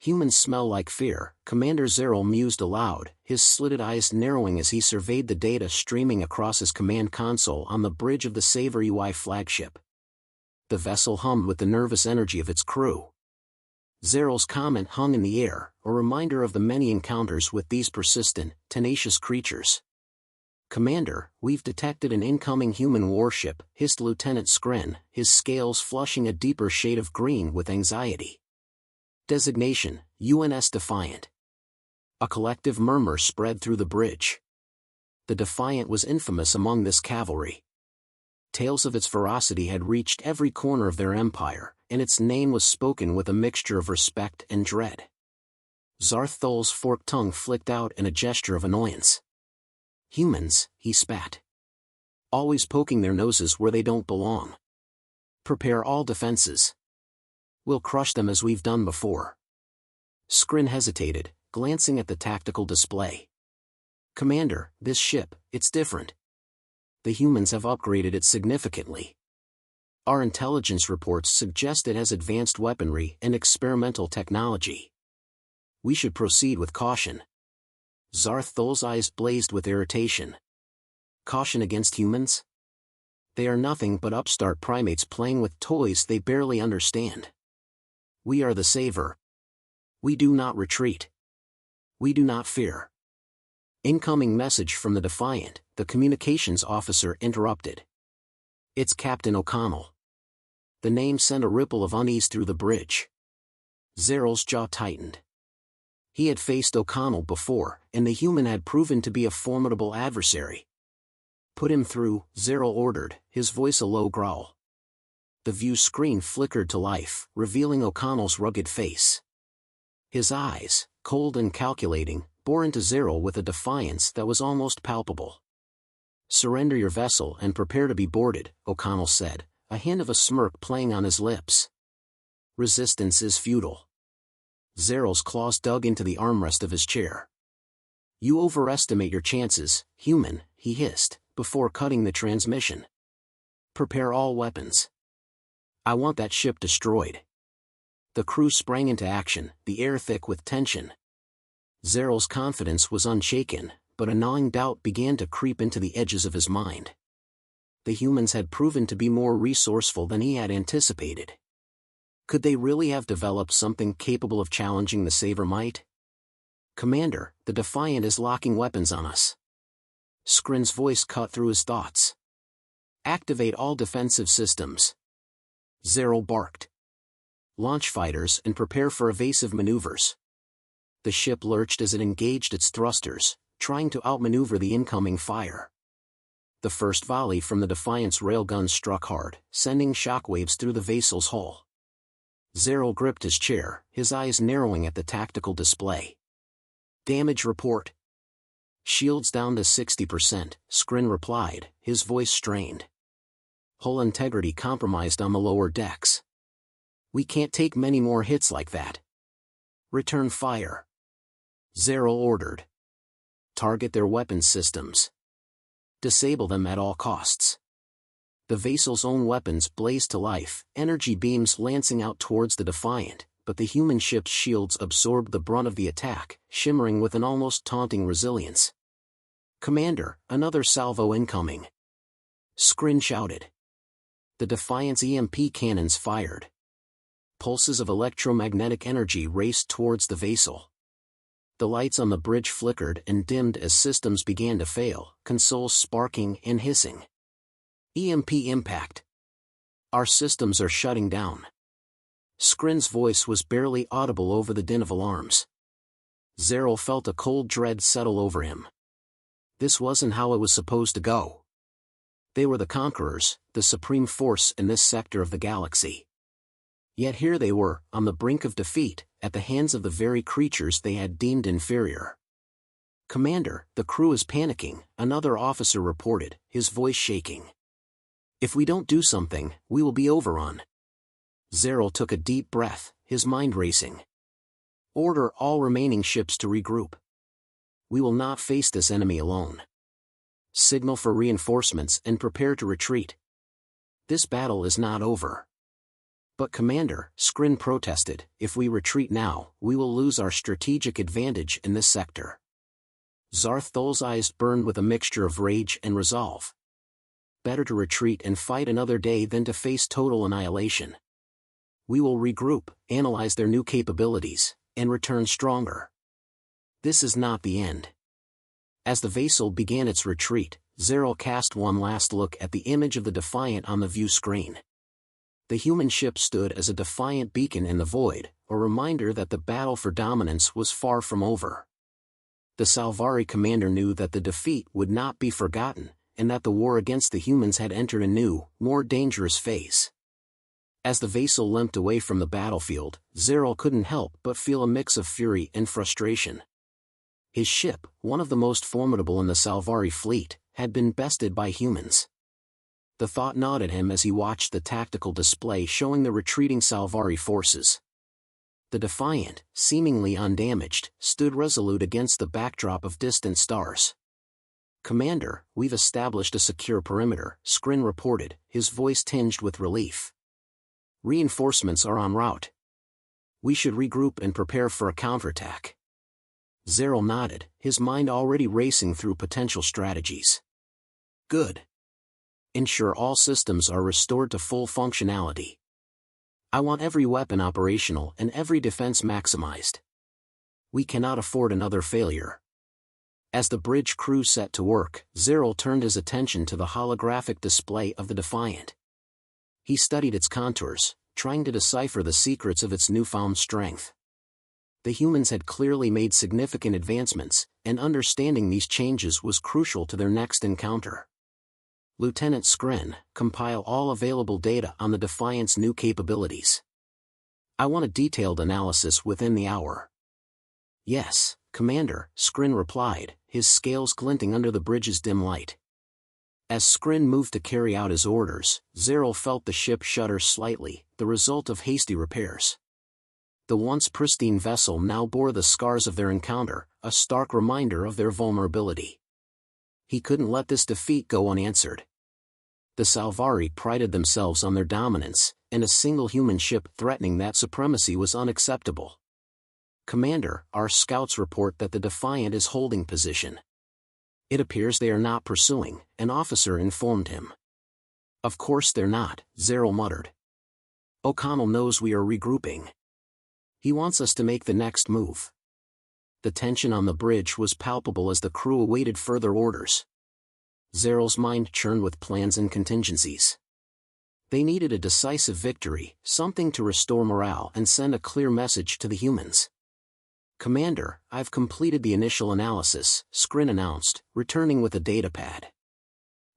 Humans smell like fear, Commander Zerl mused aloud, his slitted eyes narrowing as he surveyed the data streaming across his command console on the bridge of the HFY flagship. The vessel hummed with the nervous energy of its crew. Zerl's comment hung in the air, a reminder of the many encounters with these persistent, tenacious creatures. "Commander, we've detected an incoming human warship," hissed Lieutenant Skrin, his scales flushing a deeper shade of green with anxiety. Designation, UNS Defiant. A collective murmur spread through the bridge. The Defiant was infamous among this cavalry. Tales of its ferocity had reached every corner of their empire, and its name was spoken with a mixture of respect and dread. Zarth Thol's forked tongue flicked out in a gesture of annoyance. "Humans," he spat. "Always poking their noses where they don't belong. Prepare all defenses. We'll crush them as we've done before." Skrin hesitated, glancing at the tactical display. "Commander, this ship, it's different. The humans have upgraded it significantly. Our intelligence reports suggest it has advanced weaponry and experimental technology. We should proceed with caution." Zarth Thol's eyes blazed with irritation. "Caution against humans? They are nothing but upstart primates playing with toys they barely understand. We are the saver. We do not retreat. We do not fear." Incoming message from the Defiant, the communications officer interrupted. "It's Captain O'Connell." The name sent a ripple of unease through the bridge. Zerl's jaw tightened. He had faced O'Connell before, and the human had proven to be a formidable adversary. "Put him through," Zerl ordered, his voice a low growl. The view screen flickered to life, revealing O'Connell's rugged face. His eyes, cold and calculating, bore into Zerl with a defiance that was almost palpable. "Surrender your vessel and prepare to be boarded," O'Connell said, a hint of a smirk playing on his lips. "Resistance is futile." Zerl's claws dug into the armrest of his chair. "You overestimate your chances, human," he hissed, before cutting the transmission. "Prepare all weapons. I want that ship destroyed." The crew sprang into action, the air thick with tension. Zerl's confidence was unshaken, but a gnawing doubt began to creep into the edges of his mind. The humans had proven to be more resourceful than he had anticipated. Could they really have developed something capable of challenging the Saber might? "Commander, the Defiant is locking weapons on us." Skrin's voice cut through his thoughts. "Activate all defensive systems." Zerl barked. "Launch fighters and prepare for evasive maneuvers." The ship lurched as it engaged its thrusters, trying to outmaneuver the incoming fire. The first volley from the Defiant's railguns struck hard, sending shockwaves through the vessel's hull. Zerl gripped his chair, his eyes narrowing at the tactical display. "Damage report." "Shields down to 60%, Skrin replied, his voice strained. "Hull integrity compromised on the lower decks. We can't take many more hits like that." "Return fire." Zerl ordered. "Target their weapons systems. Disable them at all costs." The vessel's own weapons blazed to life, energy beams lancing out towards the Defiant, but the human ship's shields absorbed the brunt of the attack, shimmering with an almost taunting resilience. "Commander, another salvo incoming." Skrin shouted. The Defiant's EMP cannons fired. Pulses of electromagnetic energy raced towards the vessel. The lights on the bridge flickered and dimmed as systems began to fail, consoles sparking and hissing. "EMP impact. Our systems are shutting down." Skrin's voice was barely audible over the din of alarms. Zerl felt a cold dread settle over him. This wasn't how it was supposed to go. They were the conquerors, the supreme force in this sector of the galaxy. Yet here they were, on the brink of defeat, at the hands of the very creatures they had deemed inferior. "Commander, the crew is panicking," another officer reported, his voice shaking. "If we don't do something, we will be overrun." Zerl took a deep breath, his mind racing. "Order all remaining ships to regroup. We will not face this enemy alone. Signal for reinforcements and prepare to retreat. This battle is not over." But Commander, Skrin protested, if we retreat now, we will lose our strategic advantage in this sector. Zarthol's eyes burned with a mixture of rage and resolve. Better to retreat and fight another day than to face total annihilation. We will regroup, analyze their new capabilities, and return stronger. This is not the end. As the vessel began its retreat, Zeril cast one last look at the image of the Defiant on the view screen. The human ship stood as a defiant beacon in the void, a reminder that the battle for dominance was far from over. The Salvari commander knew that the defeat would not be forgotten, and that the war against the humans had entered a new, more dangerous phase. As the vessel limped away from the battlefield, Zeril couldn't help but feel a mix of fury and frustration. His ship, one of the most formidable in the Salvari fleet, had been bested by humans. The thought gnawed at him as he watched the tactical display showing the retreating Salvari forces. The Defiant, seemingly undamaged, stood resolute against the backdrop of distant stars. Commander, we've established a secure perimeter, Skrin reported, his voice tinged with relief. Reinforcements are en route. We should regroup and prepare for a counterattack. Zeril nodded, his mind already racing through potential strategies. Good. Ensure all systems are restored to full functionality. I want every weapon operational and every defense maximized. We cannot afford another failure. As the bridge crew set to work, Zeril turned his attention to the holographic display of the Defiant. He studied its contours, trying to decipher the secrets of its newfound strength. The humans had clearly made significant advancements, and understanding these changes was crucial to their next encounter. Lieutenant Skrin, compile all available data on the Defiant's new capabilities. I want a detailed analysis within the hour. Yes, Commander, Skrin replied, his scales glinting under the bridge's dim light. As Skrin moved to carry out his orders, Zeril felt the ship shudder slightly, the result of hasty repairs. The once pristine vessel now bore the scars of their encounter, a stark reminder of their vulnerability. He couldn't let this defeat go unanswered. The Salvari prided themselves on their dominance, and a single human ship threatening that supremacy was unacceptable. Commander, our scouts report that the Defiant is holding position. It appears they are not pursuing, an officer informed him. Of course they're not, Zeril muttered. O'Connell knows we are regrouping. He wants us to make the next move. The tension on the bridge was palpable as the crew awaited further orders. Zeril's mind churned with plans and contingencies. They needed a decisive victory, something to restore morale and send a clear message to the humans. Commander, I've completed the initial analysis, Skrin announced, returning with a datapad.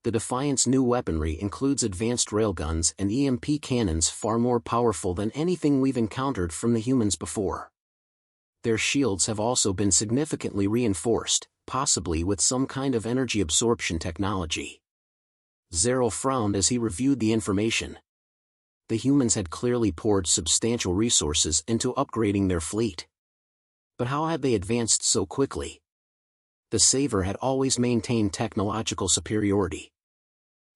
The Defiant's new weaponry includes advanced railguns and EMP cannons far more powerful than anything we've encountered from the humans before. Their shields have also been significantly reinforced, possibly with some kind of energy absorption technology. Zeril frowned as he reviewed the information. The humans had clearly poured substantial resources into upgrading their fleet. But how had they advanced so quickly? The Saver had always maintained technological superiority.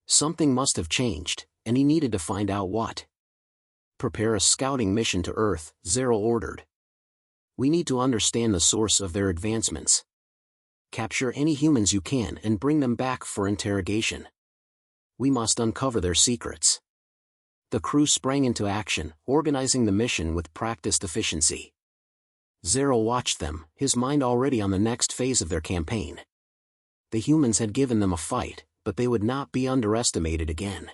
Something must have changed, and he needed to find out what. Prepare a scouting mission to Earth, Zeril ordered. We need to understand the source of their advancements. Capture any humans you can and bring them back for interrogation. We must uncover their secrets. The crew sprang into action, organizing the mission with practiced efficiency. Zeril watched them, his mind already on the next phase of their campaign. The humans had given them a fight, but they would not be underestimated again.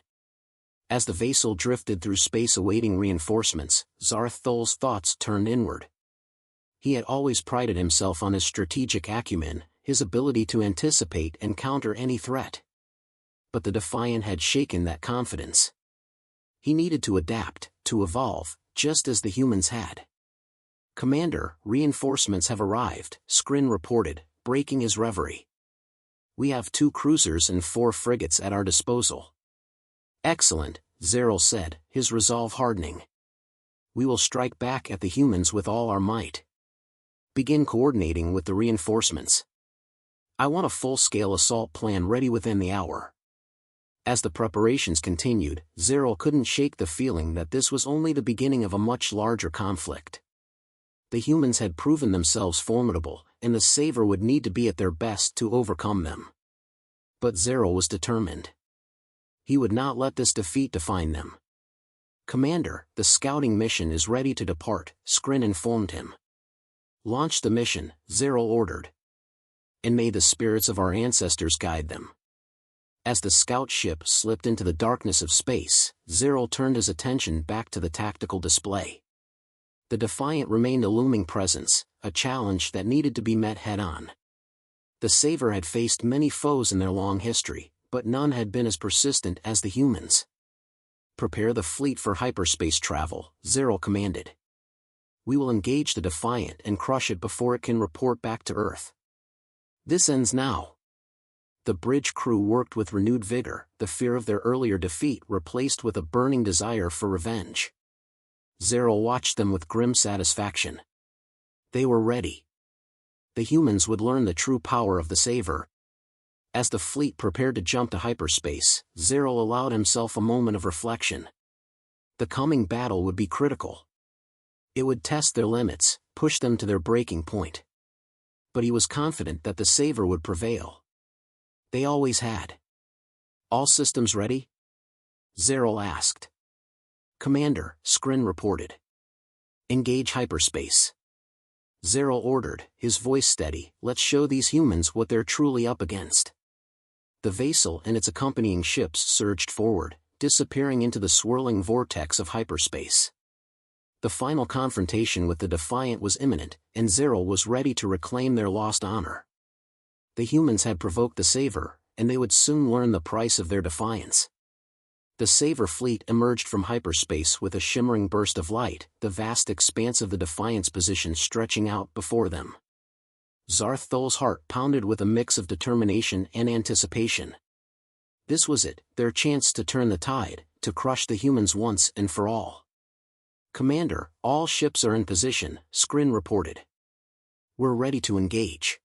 As the vessel drifted through space awaiting reinforcements, Zarthol's thoughts turned inward. He had always prided himself on his strategic acumen, his ability to anticipate and counter any threat. But the Defiant had shaken that confidence. He needed to adapt, to evolve, just as the humans had. Commander, reinforcements have arrived, Skrin reported, breaking his reverie. We have 2 cruisers and 4 frigates at our disposal. Excellent, Zeril said, his resolve hardening. We will strike back at the humans with all our might. Begin coordinating with the reinforcements. I want a full-scale assault plan ready within the hour. As the preparations continued, Zero couldn't shake the feeling that this was only the beginning of a much larger conflict. The humans had proven themselves formidable, and the Saver would need to be at their best to overcome them. But Zero was determined. He would not let this defeat define them. "Commander, the scouting mission is ready to depart," Skrin informed him. "Launch the mission," Zero ordered. "And may the spirits of our ancestors guide them." As the scout ship slipped into the darkness of space, Zero turned his attention back to the tactical display. The Defiant remained a looming presence, a challenge that needed to be met head-on. The Saver had faced many foes in their long history, but none had been as persistent as the humans. "Prepare the fleet for hyperspace travel," Zero commanded. "We will engage the Defiant and crush it before it can report back to Earth. This ends now." The bridge crew worked with renewed vigor, the fear of their earlier defeat replaced with a burning desire for revenge. Zero watched them with grim satisfaction. They were ready. The humans would learn the true power of the Saver. As the fleet prepared to jump to hyperspace, Zero allowed himself a moment of reflection. The coming battle would be critical. It would test their limits, push them to their breaking point. But he was confident that the Saver would prevail. They always had. "All systems ready?" Zero asked. "Commander," Skrin reported. "Engage hyperspace." Zero ordered, his voice steady, "Let's show these humans what they're truly up against." The Vassal and its accompanying ships surged forward, disappearing into the swirling vortex of hyperspace. The final confrontation with the Defiant was imminent, and Zero was ready to reclaim their lost honor. The humans had provoked the Saver, and they would soon learn the price of their defiance. The Saver fleet emerged from hyperspace with a shimmering burst of light, the vast expanse of the Defiant's position stretching out before them. Zarth Thol's heart pounded with a mix of determination and anticipation. This was it, their chance to turn the tide, to crush the humans once and for all. "Commander, all ships are in position," Skrin reported. "We're ready to engage."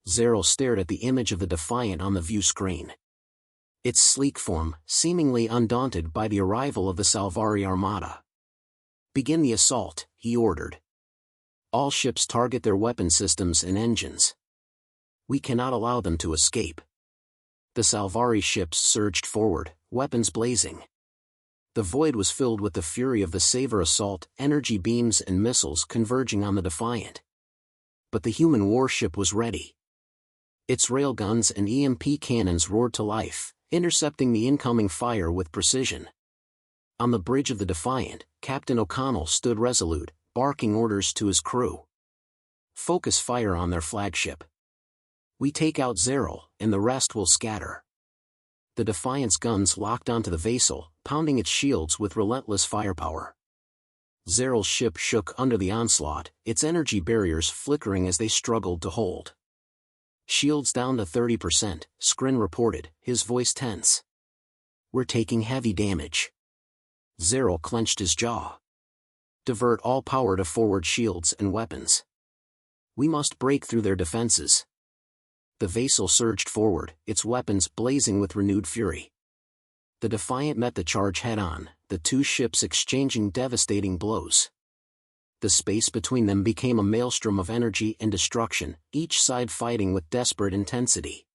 Zero stared at the image of the Defiant on the view screen. Its sleek form, seemingly undaunted by the arrival of the Salvari Armada. "Begin the assault," he ordered. "All ships target their weapon systems and engines. We cannot allow them to escape." The Salvari ships surged forward, weapons blazing. The void was filled with the fury of the Saver assault, energy beams and missiles converging on the Defiant. But the human warship was ready. Its railguns and EMP cannons roared to life, intercepting the incoming fire with precision. On the bridge of the Defiant, Captain O'Connell stood resolute, barking orders to his crew. "Focus fire on their flagship. We take out Zero, and the rest will scatter." The Defiant's guns locked onto the Vassal, pounding its shields with relentless firepower. Zero's ship shook under the onslaught, its energy barriers flickering as they struggled to hold. "Shields down to 30%, Skrin reported, his voice tense. "We're taking heavy damage." Zero clenched his jaw. "Divert all power to forward shields and weapons. We must break through their defenses." The Vassal surged forward, its weapons blazing with renewed fury. The Defiant met the charge head-on, the two ships exchanging devastating blows. The space between them became a maelstrom of energy and destruction, each side fighting with desperate intensity.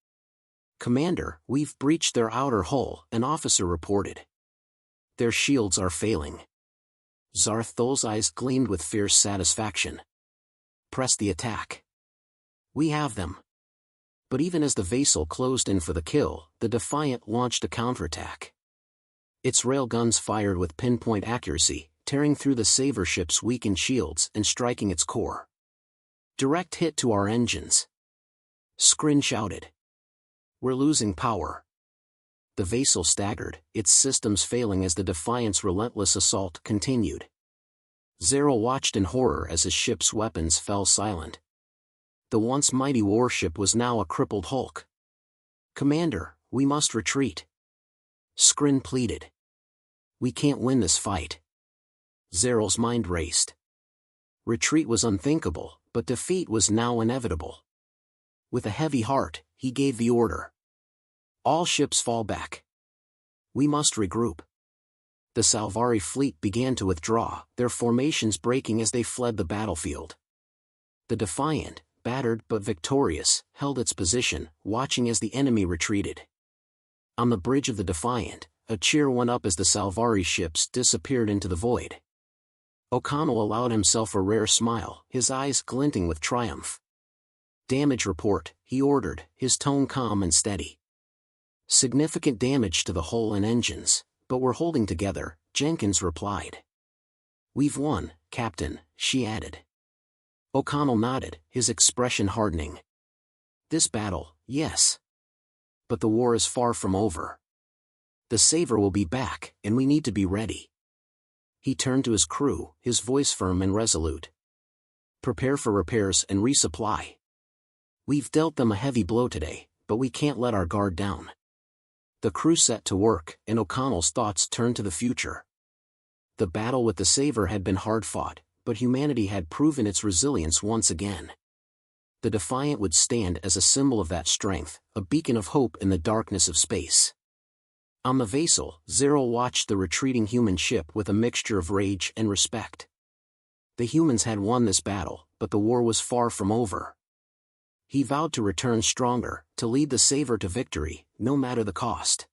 "Commander, we've breached their outer hull," an officer reported. "Their shields are failing." Zarth Thol's eyes gleamed with fierce satisfaction. "Press the attack. We have them." But even as the Vassal closed in for the kill, the Defiant launched a counterattack. Its railguns fired with pinpoint accuracy, tearing through the Saver ship's weakened shields and striking its core. "Direct hit to our engines!" Skrin shouted. "We're losing power." The Vassal staggered, its systems failing as the Defiant's relentless assault continued. Zero watched in horror as his ship's weapons fell silent. The once mighty warship was now a crippled hulk. "Commander, we must retreat." Skrin pleaded. "We can't win this fight." Zero's mind raced. Retreat was unthinkable, but defeat was now inevitable. With a heavy heart, he gave the order. "All ships fall back. We must regroup. The Salvari fleet began to withdraw, their formations breaking as they fled the battlefield. The Defiant, battered but victorious, held its position, watching as the enemy retreated. On the bridge of the Defiant, a cheer went up as the Salvari ships disappeared into the void. O'Connell allowed himself a rare smile, his eyes glinting with triumph. "Damage report," he ordered, his tone calm and steady. "Significant damage to the hull and engines, but we're holding together," Jenkins replied. "We've won, Captain," she added. O'Connell nodded, his expression hardening. "This battle, yes. But the war is far from over. The Saver will be back, and we need to be ready." He turned to his crew, his voice firm and resolute. "Prepare for repairs and resupply. We've dealt them a heavy blow today, but we can't let our guard down." The crew set to work, and O'Connell's thoughts turned to the future. The battle with the Saver had been hard fought, but humanity had proven its resilience once again. The Defiant would stand as a symbol of that strength, a beacon of hope in the darkness of space. On the Vassal, Zero watched the retreating human ship with a mixture of rage and respect. The humans had won this battle, but the war was far from over. He vowed to return stronger, to lead the Saver to victory, no matter the cost.